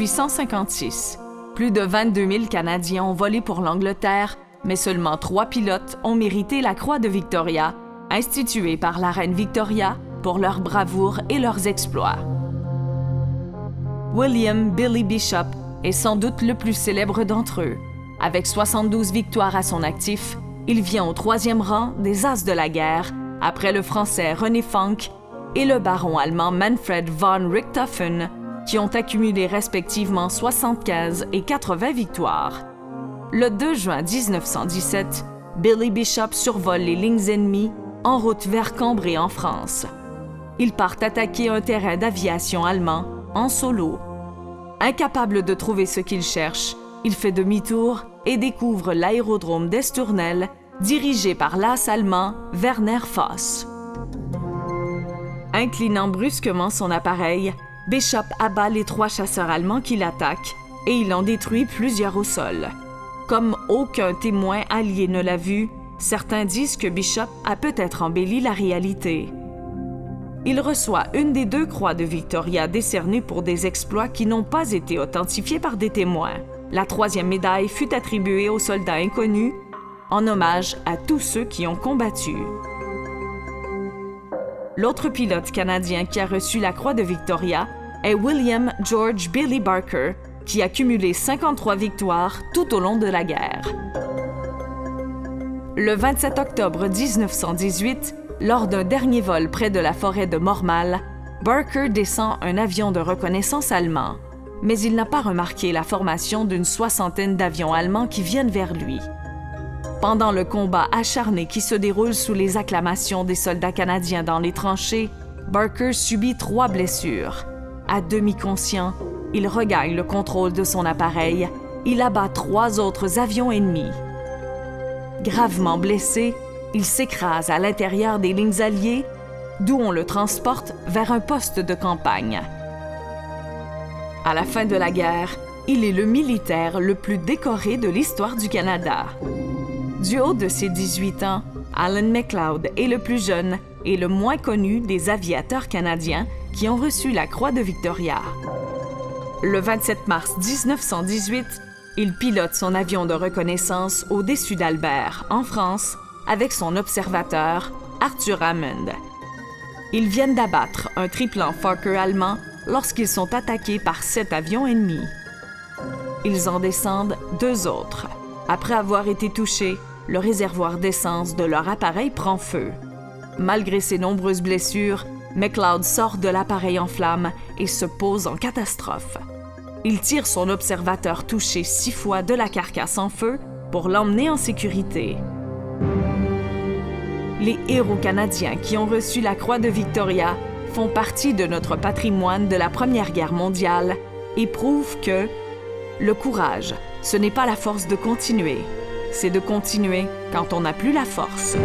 1856. Plus de 22 000 Canadiens ont volé pour l'Angleterre, mais seulement 3 pilotes ont mérité la Croix de Victoria, instituée par la reine Victoria pour leur bravoure et leurs exploits. William Billy Bishop est sans doute le plus célèbre d'entre eux. Avec 72 victoires à son actif, il vient au 3e rang des As de la guerre, après le Français René Fonck et le baron allemand Manfred von Richthofen, qui ont accumulé respectivement 75 et 80 victoires. Le 2 juin 1917, Billy Bishop survole les lignes ennemies en route vers Cambrai en France. Il part attaquer un terrain d'aviation allemand en solo. Incapable de trouver ce qu'il cherche, il fait demi-tour et découvre l'aérodrome d'Estournel, dirigé par l'as allemand Werner Voss. Inclinant brusquement son appareil, Bishop abat les 3 chasseurs allemands qui l'attaquent et il en détruit plusieurs au sol. Comme aucun témoin allié ne l'a vu, certains disent que Bishop a peut-être embelli la réalité. Il reçoit une des 2 croix de Victoria décernées pour des exploits qui n'ont pas été authentifiés par des témoins. La 3e médaille fut attribuée aux soldats inconnus, en hommage à tous ceux qui ont combattu. L'autre pilote canadien qui a reçu la Croix de Victoria est William George Billy Barker, qui a cumulé 53 victoires tout au long de la guerre. Le 27 octobre 1918, lors d'un dernier vol près de la forêt de Mormal, Barker descend un avion de reconnaissance allemand, mais il n'a pas remarqué la formation d'une 60aine d'avions allemands qui viennent vers lui. Pendant le combat acharné qui se déroule sous les acclamations des soldats canadiens dans les tranchées, Barker subit 3 blessures. À demi conscient, il regagne le contrôle de son appareil. Il abat 3 autres avions ennemis. Gravement blessé, il s'écrase à l'intérieur des lignes alliées, d'où on le transporte vers un poste de campagne. À la fin de la guerre, il est le militaire le plus décoré de l'histoire du Canada. Du haut de ses 18 ans, Alan MacLeod est le plus jeune et le moins connu des aviateurs canadiens qui ont reçu la Croix de Victoria. Le 27 mars 1918, il pilote son avion de reconnaissance au-dessus d'Albert, en France, avec son observateur, Arthur Hammond. Ils viennent d'abattre un triplan Fokker allemand lorsqu'ils sont attaqués par 7 avions ennemis. Ils en descendent 2 autres. Après avoir été touchés, le réservoir d'essence de leur appareil prend feu. Malgré ses nombreuses blessures, MacLeod sort de l'appareil en flammes et se pose en catastrophe. Il tire son observateur touché 6 fois de la carcasse en feu pour l'emmener en sécurité. Les héros canadiens qui ont reçu la Croix de Victoria font partie de notre patrimoine de la Première Guerre mondiale et prouvent que le courage, ce n'est pas la force de continuer, c'est de continuer quand on n'a plus la force.